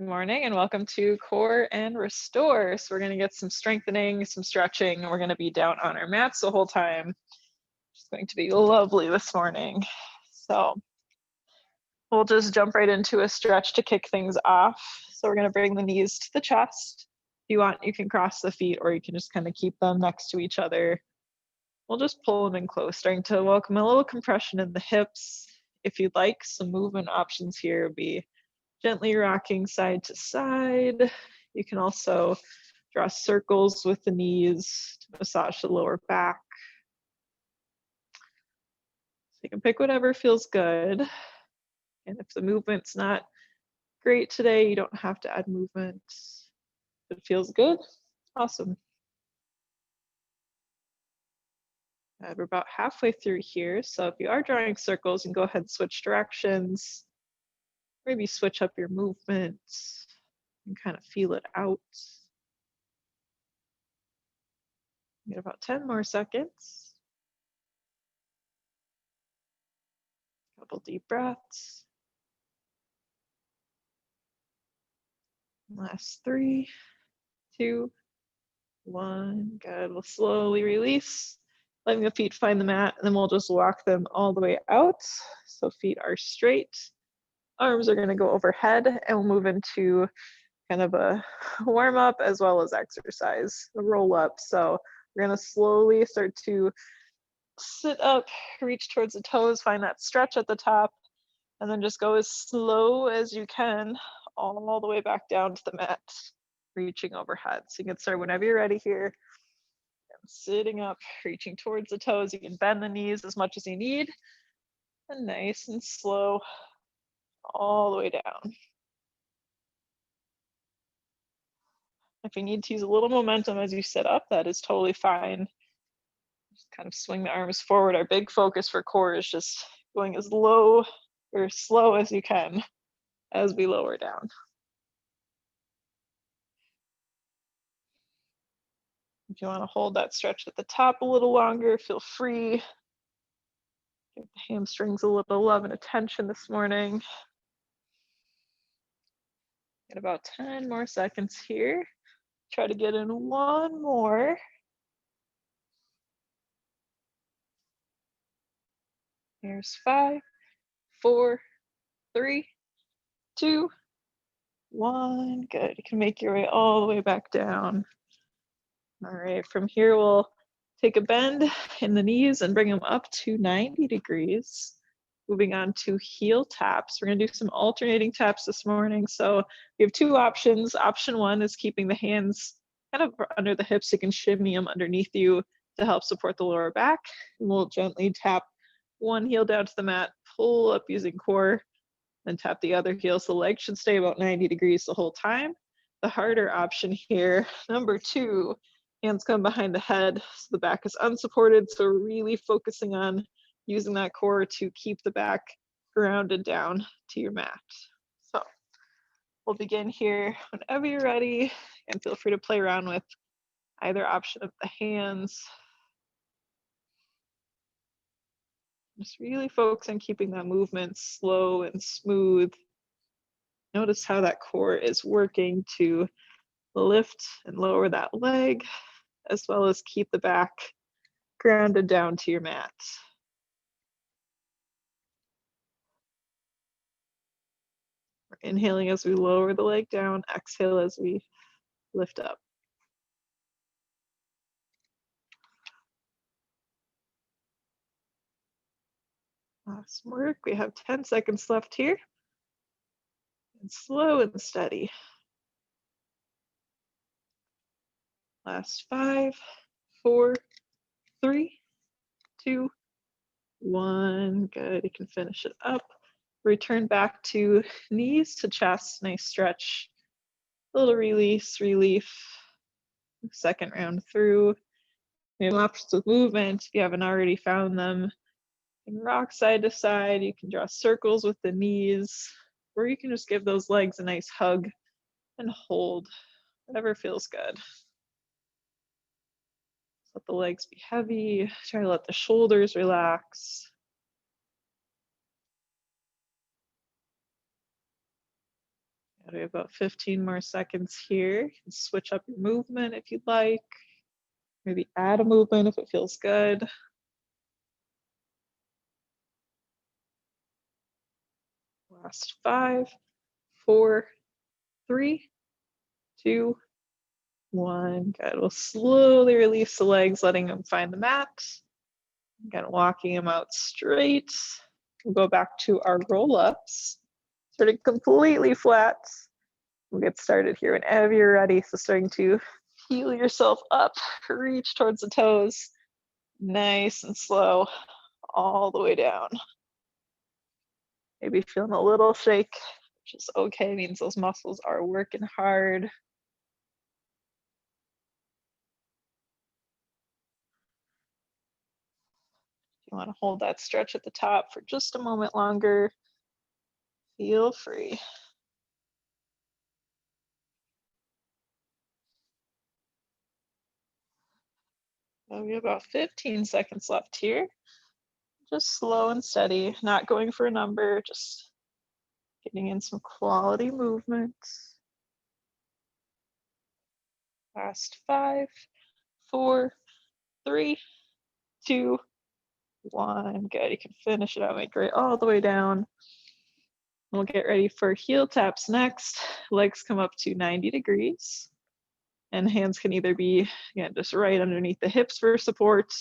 Good morning and welcome to Core and Restore. So we're going to get some strengthening, some stretching, and we're going to be down on our mats the whole time. It's going to be lovely this morning. So we'll just jump right into a stretch to kick things off. So we're going to bring the knees to the chest. If you want, you can cross the feet or you can just kind of keep them next to each other. We'll just pull them in close, starting to welcome a little compression in the hips. If you'd like, some movement options here would be gently rocking side to side. You can also draw circles with the knees to massage the lower back. So you can pick whatever feels good. And if the movement's not great today, you don't have to add movement. If it feels good, awesome. We're about halfway through here. So if you are drawing circles, you can go ahead and switch directions. Maybe switch up your movement and kind of feel it out. Get about 10 more seconds. Couple deep breaths. Last 3, 2, 1. Good. We'll slowly release, letting the feet find the mat, and then we'll just walk them all the way out. So feet are straight. Arms are going to go overhead, and we'll move into kind of a warm up as well as exercise, a roll up. So we're going to slowly start to sit up, reach towards the toes, find that stretch at the top, and then just go as slow as you can all the way back down to the mat, reaching overhead. So you can start whenever you're ready here. And sitting up, reaching towards the toes. You can bend the knees as much as you need. And nice and slow all the way down. If you need to use a little momentum as you sit up, that is totally fine. Just kind of swing the arms forward. Our big focus for core is just going as low or slow as you can as we lower down. If you want to hold that stretch at the top a little longer, feel free. Give the hamstrings a little love and attention this morning. Get about 10 more seconds here. Try to get in one more. Here's 5, 4, 3, 2, 1. Good. You can make your way all the way back down. All right, from here we'll take a bend in the knees and bring them up to 90 degrees. Moving on to heel taps. We're going to do some alternating taps this morning. So we have 2 options. Option 1 is keeping the hands kind of under the hips. You can shimmy them underneath you to help support the lower back. And we'll gently tap one heel down to the mat, pull up using core, then tap the other heel. So the leg should stay about 90 degrees the whole time. The harder option here, number 2, hands come behind the head, so the back is unsupported. So really focusing on using that core to keep the back grounded down to your mat. So we'll begin here whenever you're ready, and feel free to play around with either option of the hands. Just really focus on keeping that movement slow and smooth. Notice how that core is working to lift and lower that leg, as well as keep the back grounded down to your mat. We're inhaling as we lower the leg down, exhale as we lift up. Awesome work. We have 10 seconds left here. And slow and steady. Last 5, 4, 3, 2, 1. Good. You can finish it up. Return back to knees to chest. Nice stretch. A little release, relief. Second round through. We have options with movement if you haven't already found them. You can rock side to side. You can draw circles with the knees, or you can just give those legs a nice hug and hold, whatever feels good. Let the legs be heavy. Try to let the shoulders relax. We have about 15 more seconds here. You can switch up your movement if you'd like. Maybe add a movement if it feels good. Last 5, 4, 3, 2, 1. Good. We'll slowly release the legs, letting them find the mat. Again, walking them out straight. We'll go back to our roll-ups. Starting completely flat. We'll get started here whenever you're ready. So starting to peel yourself up, reach towards the toes. Nice and slow, all the way down. Maybe feeling a little shake, which is okay, means those muscles are working hard. If you want to hold that stretch at the top for just a moment longer, feel free. So we have about 15 seconds left here. Just slow and steady, not going for a number, just getting in some quality movement. Last 5, 4, 3, 2, 1. Good. You can finish it out, make it all the way down. We'll get ready for heel taps next. Legs come up to 90 degrees. And hands can either be, again, just right underneath the hips for support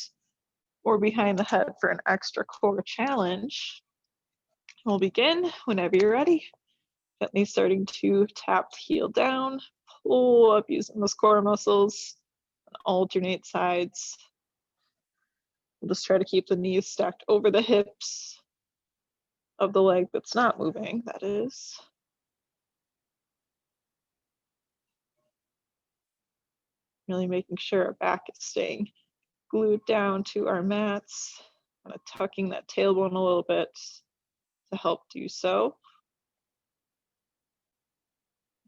or behind the head for an extra core challenge. We'll begin whenever you're ready. Gently starting to tap the heel down, pull up using those core muscles, and alternate sides. We'll just try to keep the knees stacked over the hips of the leg that's not moving, that is. Really making sure our back is staying glued down to our mats, kind of tucking that tailbone a little bit to help do so.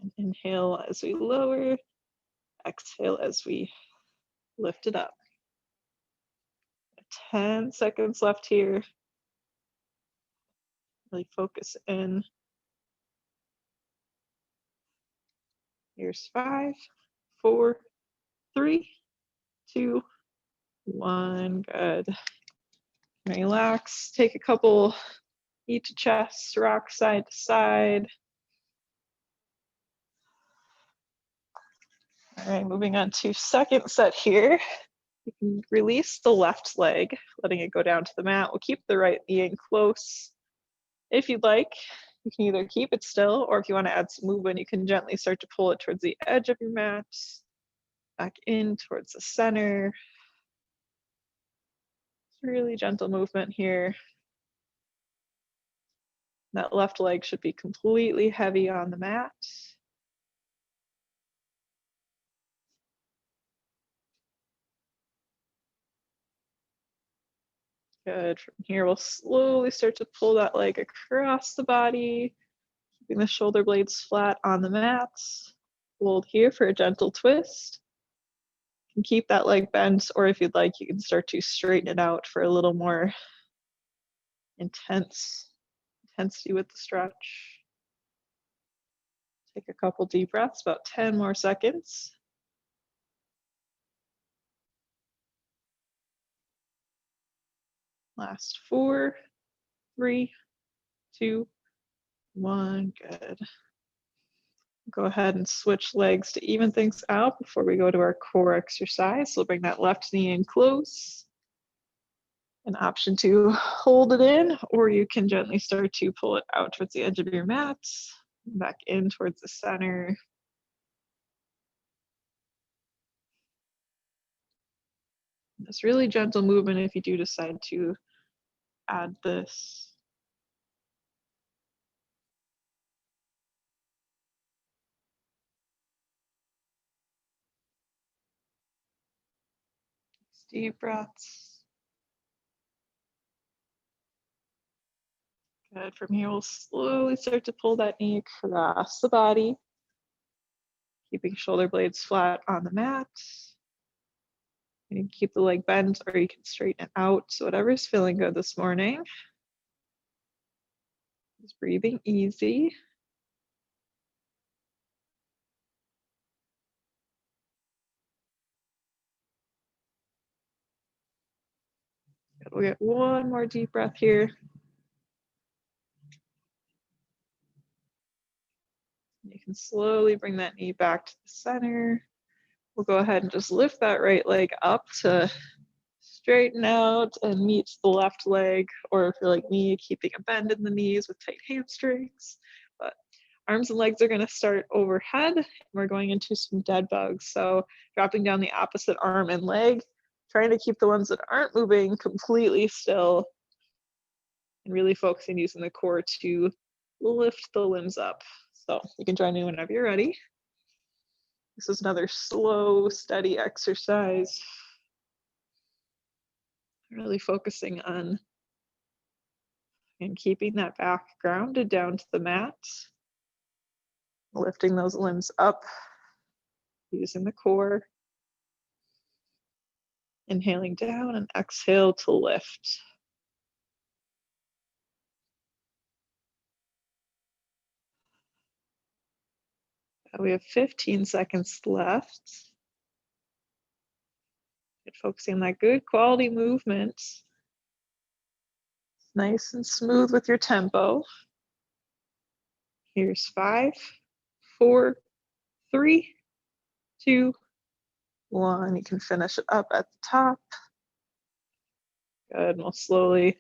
And inhale as we lower, exhale as we lift it up. 10 seconds left here. Really focus in. Here's 5, 4, 3, 2, 1. Good. Relax. Take a couple knee to chest, rock side to side. All right, moving on to second set here. You can release the left leg, letting it go down to the mat. We'll keep the right knee in close. If you'd like, you can either keep it still, or if you want to add some movement, you can gently start to pull it towards the edge of your mat, back in towards the center. It's really gentle movement here. That left leg should be completely heavy on the mat. Good. From here, we'll slowly start to pull that leg across the body, keeping the shoulder blades flat on the mat. Hold here for a gentle twist. You can keep that leg bent, or if you'd like, you can start to straighten it out for a little more intensity with the stretch. Take a couple deep breaths, about 10 more seconds. Last 4, 3, 2, 1. Good. Go ahead and switch legs to even things out before we go to our core exercise. So bring that left knee in close. An option to hold it in, or you can gently start to pull it out towards the edge of your mat, back in towards the center. This really gentle movement if you do decide to add this. Deep breaths. Good. From here, we'll slowly start to pull that knee across the body, keeping shoulder blades flat on the mat. You can keep the leg bent, or you can straighten it out. So whatever's feeling good this morning. Just breathing easy. We'll get one more deep breath here. You can slowly bring that knee back to the center. We'll go ahead and just lift that right leg up to straighten out and meet the left leg, or if you're like me, keeping a bend in the knees with tight hamstrings. But arms and legs are going to start overhead. We're going into some dead bugs. So dropping down the opposite arm and leg, trying to keep the ones that aren't moving completely still, and really focusing using the core to lift the limbs up. So you can join me whenever you're ready. This is another slow, steady exercise. Really focusing on and keeping that back grounded down to the mat. Lifting those limbs up, using the core. Inhaling down and exhale to lift. We have 15 seconds left. Focusing on that good quality movement. Nice and smooth with your tempo. Here's 5, 4, 3, 2, 1. You can finish it up at the top. Good. We'll slowly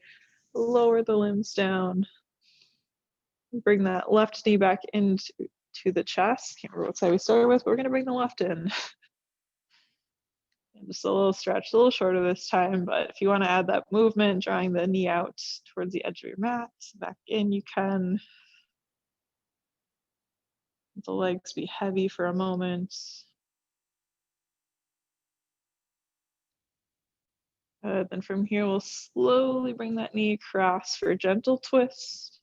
lower the limbs down. Bring that left knee back into the chest. Can't remember what side we started with, but we're going to bring the left in. And just a little stretch, a little shorter this time, but if you want to add that movement, drawing the knee out towards the edge of your mat, back in, you can. Let the legs be heavy for a moment. Then from here, we'll slowly bring that knee across for a gentle twist,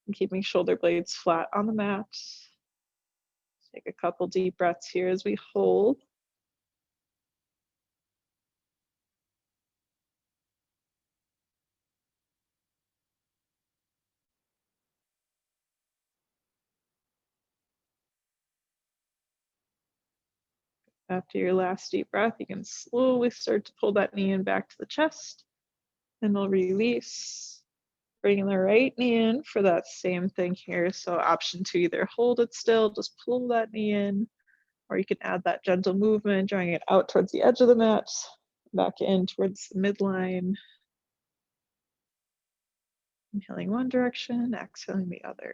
and keeping shoulder blades flat on the mat. Take a couple deep breaths here as we hold. After your last deep breath, you can slowly start to pull that knee in back to the chest, and we'll release. Bringing the right knee in for that same thing here. So option 2, either hold it still, just pull that knee in, or you can add that gentle movement, drawing it out towards the edge of the mat, back in towards the midline. Inhaling one direction, exhaling the other.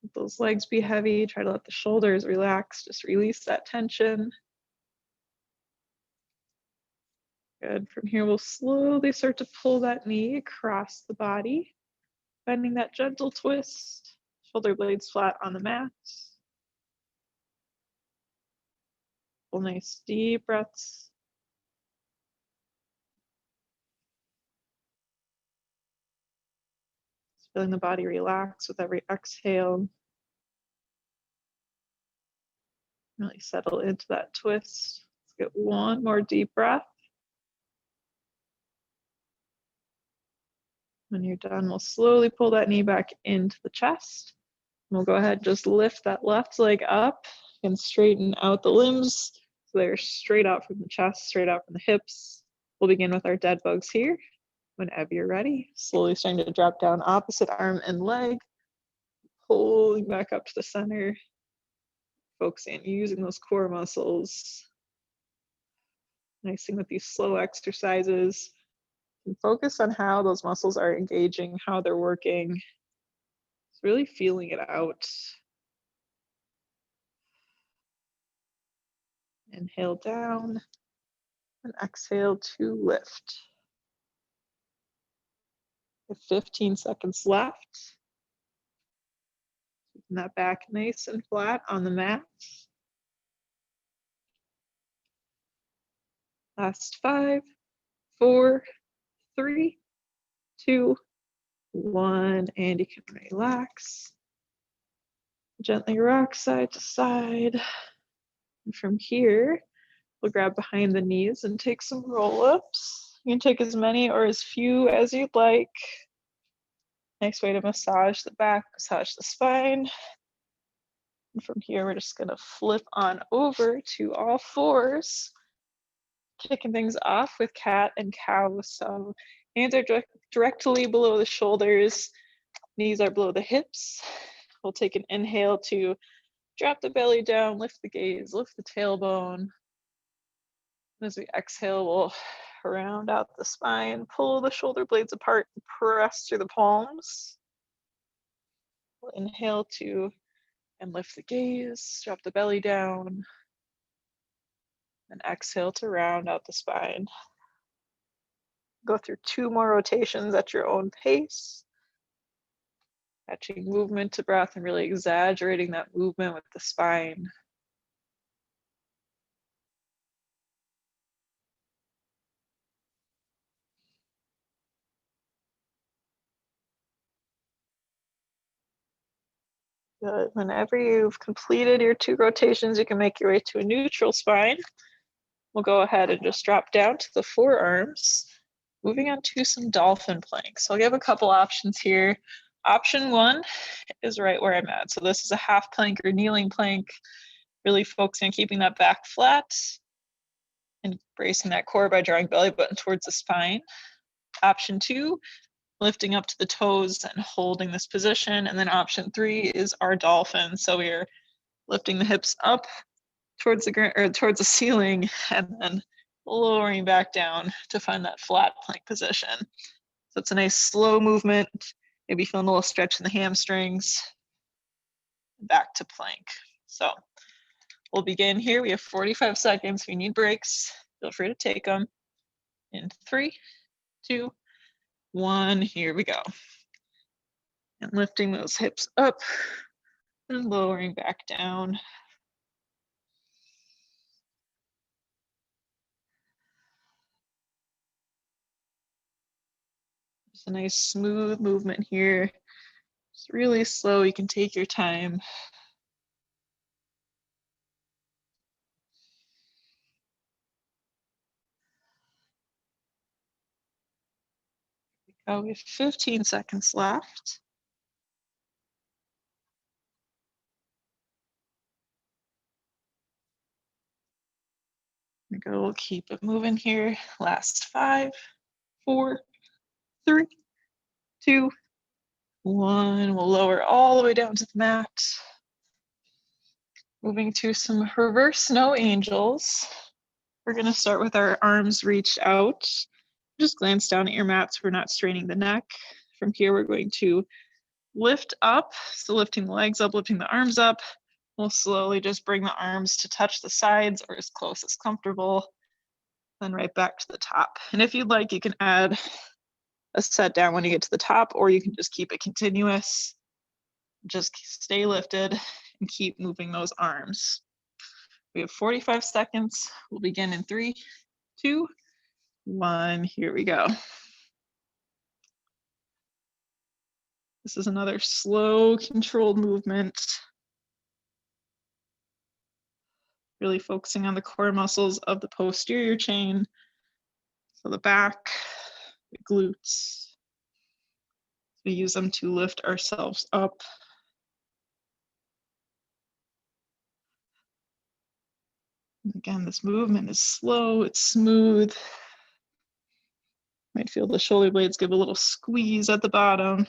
Let those legs be heavy. Try to let the shoulders relax. Just release that tension. Good. From here, we'll slowly start to pull that knee across the body, finding that gentle twist. Shoulder blades flat on the mat. Full nice deep breaths. Just feeling the body relax with every exhale. Really settle into that twist. Let's get one more deep breath. When you're done, we'll slowly pull that knee back into the chest. And we'll go ahead and just lift that left leg up and straighten out the limbs so they're straight out from the chest, straight out from the hips. We'll begin with our dead bugs here. Whenever you're ready, slowly starting to drop down opposite arm and leg, pulling back up to the center, focusing on using those core muscles. Nice thing with these slow exercises, and focus on how those muscles are engaging, how they're working. It's really feeling it out. Inhale down and exhale to lift. With 15 seconds left. Keeping that back nice and flat on the mat. Last 5, 4, 3, 2, 1, and you can relax. Gently rock side to side. And from here, we'll grab behind the knees and take some roll-ups. You can take as many or as few as you'd like. Nice way to massage the back, massage the spine. And from here, we're just gonna flip on over to all fours, kicking things off with cat and cow. So hands are directly below the shoulders, knees are below the hips. We'll take an inhale to drop the belly down, lift the gaze, lift the tailbone. As we exhale, we'll round out the spine, pull the shoulder blades apart, press through the palms. We'll inhale to and lift the gaze, drop the belly down, and exhale to round out the spine. Go through 2 more rotations at your own pace. Matching movement to breath and really exaggerating that movement with the spine. Good. Whenever you've completed your 2 rotations, you can make your way to a neutral spine. We'll go ahead and just drop down to the forearms, moving on to some dolphin planks. So I'll give a couple options here. Option 1 is right where I'm at. So this is a half plank or kneeling plank, really focusing on keeping that back flat and bracing that core by drawing belly button towards the spine. Option 2, lifting up to the toes and holding this position. And then option 3 is our dolphin. So we're lifting the hips up towards the ground or towards the ceiling and then lowering back down to find that flat plank position. So it's a nice slow movement, maybe feeling a little stretch in the hamstrings, back to plank. So we'll begin here. We have 45 seconds. If you need breaks, feel free to take them. In 3, 2, 1, here we go. And lifting those hips up and lowering back down. Just a nice smooth movement here. It's really slow, you can take your time. Oh, we have 15 seconds left. We'll keep it moving here. Last 5, 4, 3, 2, 1. We'll lower all the way down to the mat. Moving to some reverse snow angels. We're going to start with our arms reached out. Just glance down at your mat so we're not straining the neck. From here, we're going to lift up. So lifting the legs up, lifting the arms up. We'll slowly just bring the arms to touch the sides or as close as comfortable. Then right back to the top. And if you'd like, you can add a set down when you get to the top, or you can just keep it continuous. Just stay lifted and keep moving those arms. We have 45 seconds. We'll begin in 3, 2, 1. Here we go. This is another slow, controlled movement. Really focusing on the core muscles of the posterior chain. So the back, the glutes. We use them to lift ourselves up. And again, this movement is slow, it's smooth. Might feel the shoulder blades give a little squeeze at the bottom.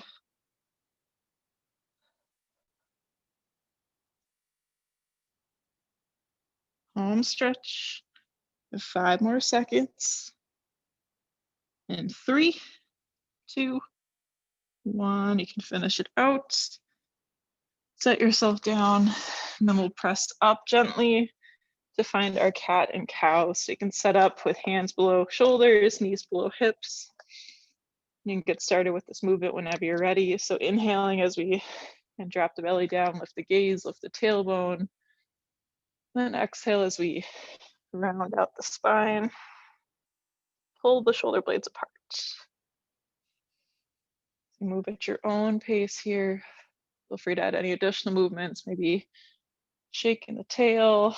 Home stretch. 5 more seconds. And 3, 2, 1. You can finish it out. Set yourself down, and then we'll press up gently to find our cat and cow. So you can set up with hands below shoulders, knees below hips. You can get started with this movement whenever you're ready. So inhaling as we and drop the belly down, lift the gaze, lift the tailbone. Then exhale as we round out the spine. Pull the shoulder blades apart. Move at your own pace here. Feel free to add any additional movements, maybe shaking the tail,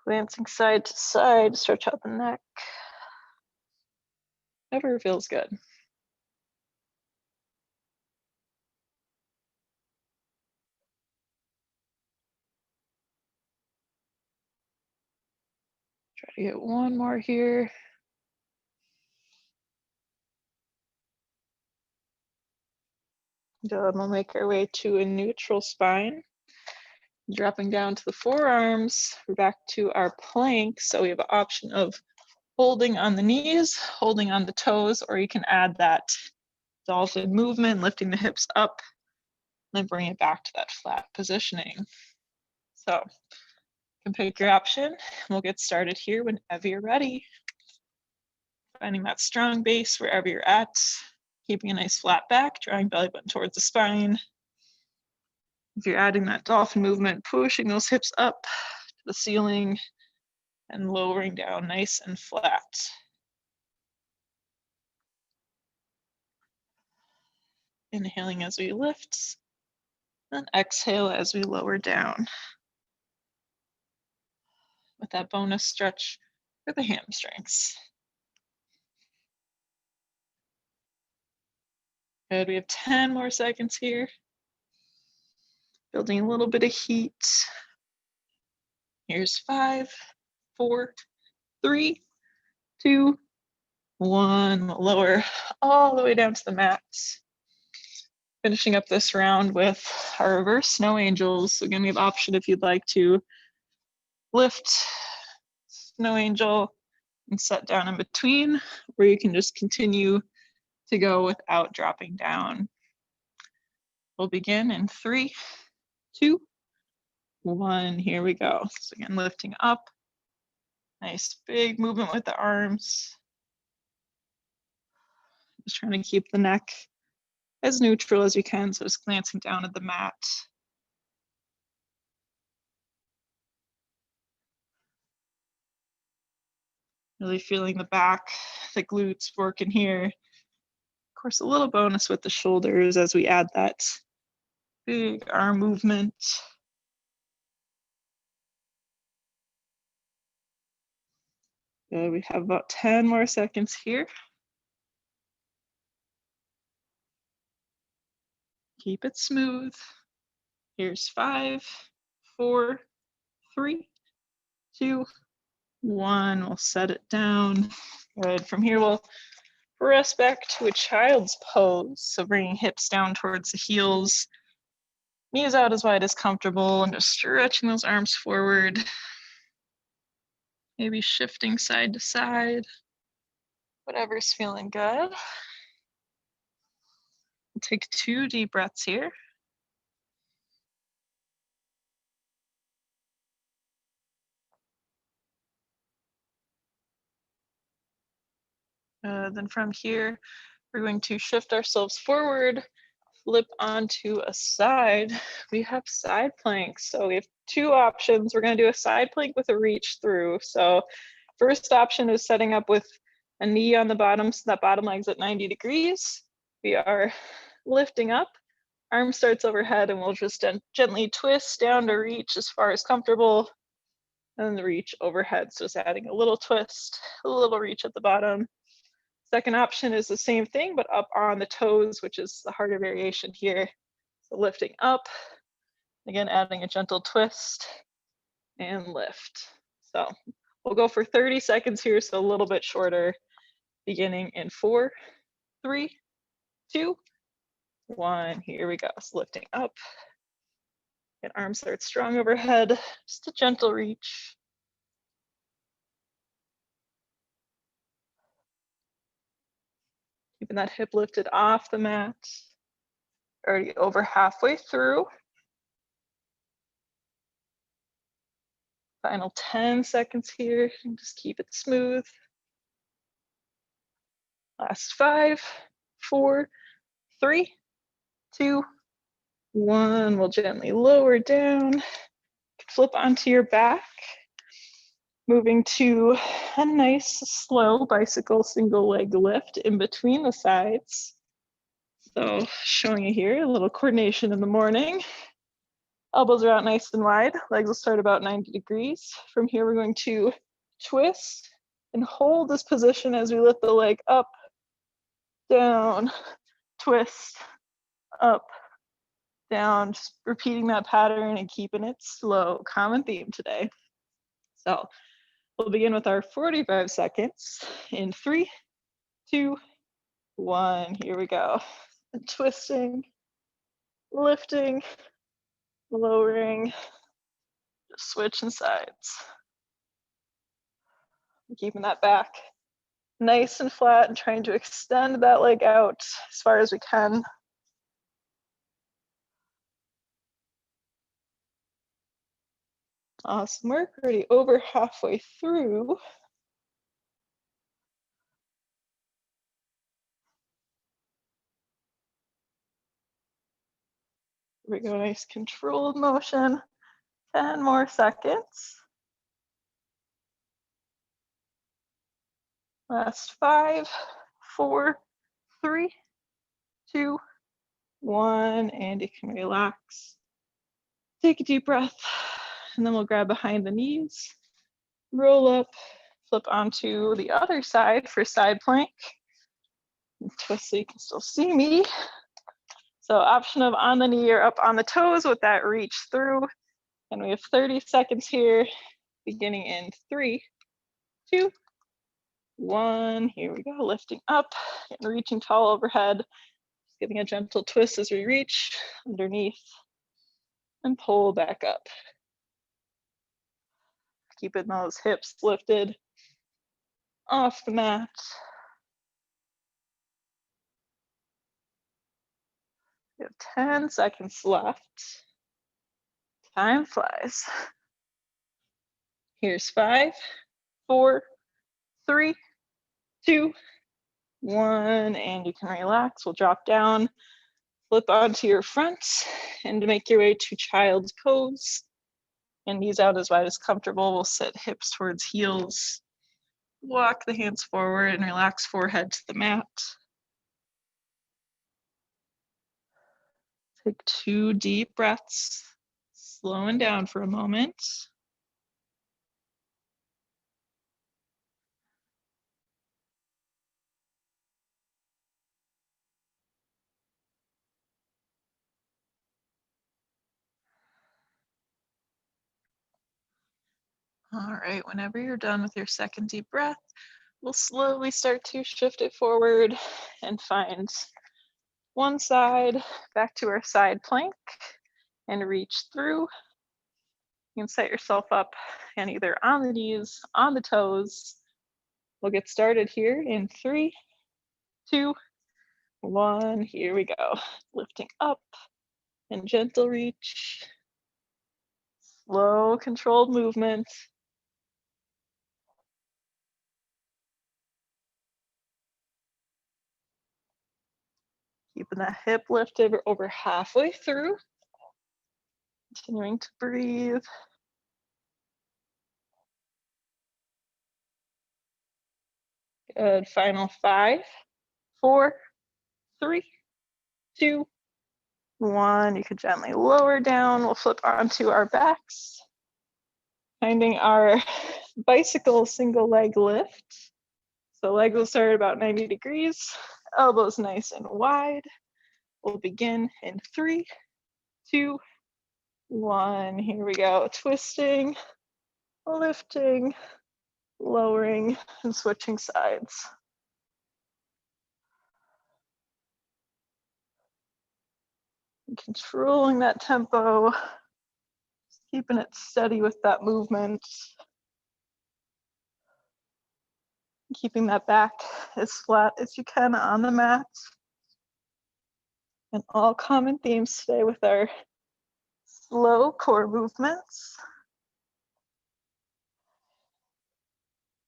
glancing side to side, stretch out the neck. Whatever feels good. We get one more here. Good, we'll make our way to a neutral spine. Dropping down to the forearms, we're back to our plank. So we have an option of holding on the knees, holding on the toes, or you can add that dolphin movement, lifting the hips up, then bring it back to that flat positioning. So you can pick your option. We'll get started here whenever you're ready. Finding that strong base wherever you're at, keeping a nice flat back, drawing belly button towards the spine. If you're adding that dolphin movement, pushing those hips up to the ceiling and lowering down nice and flat. Inhaling as we lift, and exhale as we lower down. With that bonus stretch for the hamstrings. Good, we have 10 more seconds here. Building a little bit of heat. Here's 5, 4, 3, 2, 1. Lower all the way down to the mat. Finishing up this round with our reverse snow angels. So again, we have option if you'd like to lift snow angel and set down in between, or you can just continue to go without dropping down. We'll begin in 3, 2, 1. Here we go. So again, lifting up. Nice big movement with the arms. Just trying to keep the neck as neutral as you can, so just glancing down at the mat. Really feeling the back, the glutes working here. Of course, a little bonus with the shoulders as we add that big arm movement. Good, we have about 10 more seconds here. Keep it smooth. Here's 5, 4, 3, 2, 1. We'll set it down. Good. From here, we'll press back to a child's pose. So bringing hips down towards the heels, knees out as wide as comfortable, and just stretching those arms forward. Maybe shifting side to side, whatever's feeling good. We'll take 2 deep breaths here. Then from here, we're going to shift ourselves forward, flip onto a side. We have side planks. So we have 2 options. We're going to do a side plank with a reach through. So first option is setting up with a knee on the bottom, so that bottom leg's at 90 degrees. We are lifting up, arm starts overhead, and we'll just gently twist down to reach as far as comfortable, and then the reach overhead. So just adding a little twist, a little reach at the bottom. Second option is the same thing, but up on the toes, which is the harder variation here. So lifting up, again, adding a gentle twist and lift. So we'll go for 30 seconds here, so a little bit shorter, beginning in 4, 3, 2, 1. Here we go. So lifting up. Get arms start strong overhead, just a gentle reach. Keeping that hip lifted off the mat. Already over halfway through. Final 10 seconds here, and just keep it smooth. Last 5, 4, 3, 2, 1. We'll gently lower down, flip onto your back, moving to a nice slow bicycle single leg lift in between the sides. So showing you here, a little coordination in the morning. Elbows are out nice and wide, legs will start about 90 degrees. From here, we're going to twist and hold this position as we lift the leg up, down, twist, up, down, just repeating that pattern and keeping it slow. Common theme today. So We'll begin with our 45 seconds in 3, 2, 1. Here we go. Twisting, lifting, lowering, just switching sides. Keeping that back nice and flat and trying to extend that leg out as far as we can. Awesome work, already over halfway through. Here we go, nice controlled motion. 10 more seconds. Last 5, 4, 3, 2, 1, and you can relax. Take a deep breath, and then we'll grab behind the knees, roll up, flip onto the other side for side plank. And twist so you can still see me. So option of on the knee or up on the toes with that reach through. And we have 30 seconds here, beginning in 3, 2, 1. Here we go, lifting up and reaching tall overhead. Just giving a gentle twist as we reach underneath and pull back up. Keeping those hips lifted off the mat. We have 10 seconds left. Time flies. Here's 5, 4, 3, 2, 1, and you can relax. We'll drop down, flip onto your front, and make your way to child's pose. And knees out as wide as comfortable. We'll sit hips towards heels. Walk the hands forward and relax forehead to the mat. Take 2 deep breaths, slowing down for a moment. All right, whenever you're done with your second deep breath, we'll slowly start to shift it forward and find one side back to our side plank and reach through. You can set yourself up and either on the knees, on the toes. We'll get started here in 3, 2, 1. Here we go. Lifting up and gentle reach. Slow, controlled movement. Keeping that hip lifted. We're over halfway through. Continuing to breathe. Good. Final 5, 4, 3, 2, 1. You could gently lower down. We'll flip onto our backs. Finding our bicycle single leg lift. So legs will start about 90 degrees. Elbows nice and wide. We'll begin in 3, 2, 1. Here we go. Twisting, lifting, lowering, and switching sides. And controlling that tempo, just keeping it steady with that movement. Keeping that back as flat as you can on the mat. And all common themes today with our slow core movements.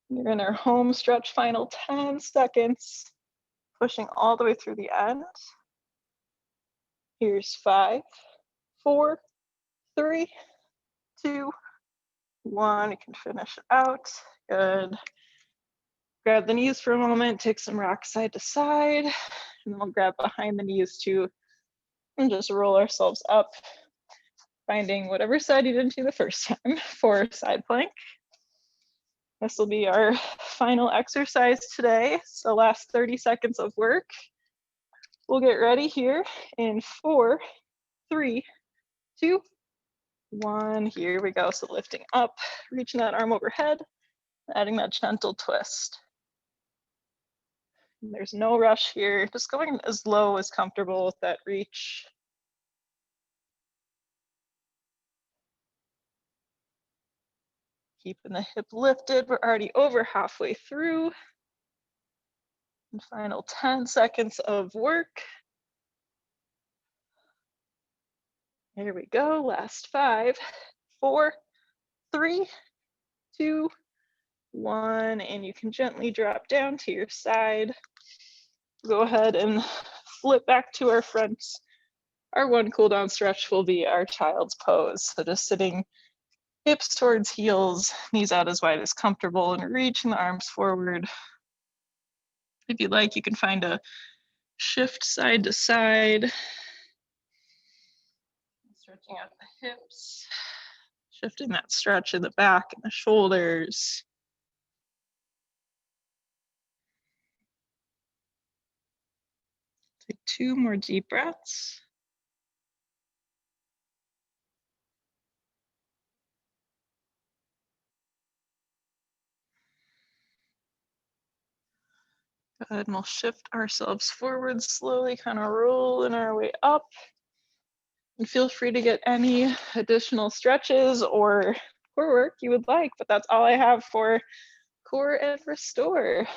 You're in our home stretch, final 10 seconds, pushing all the way through the end. Here's 5, 4, 3, 2, 1. You can finish it out. Good. Grab the knees for a moment, take some rock side to side, and then we'll grab behind the knees too, and just roll ourselves up, finding whatever side you didn't do the first time for side plank. This will be our final exercise today. So last 30 seconds of work. We'll get ready here in 4, 3, 2, 1. Here we go. So lifting up, reaching that arm overhead, Adding that gentle twist. There's no rush here, just going as low as comfortable with that reach. Keeping the hip lifted, we're already over halfway through. And final 10 seconds of work. Here we go, last 5, 4, 3, 2, 1, and you can gently drop down to your side. Go ahead and flip back to our front. Our one cool down stretch will be our child's pose. So just sitting hips towards heels, knees out as wide as comfortable, and reaching the arms forward. If you like, you can find a shift side to side. Stretching out the hips, shifting that stretch in the back and the shoulders. Take 2 more deep breaths. Good, and we'll shift ourselves forward slowly, kind of rolling our way up. And feel free to get any additional stretches or core work you would like, but that's all I have for core and restore.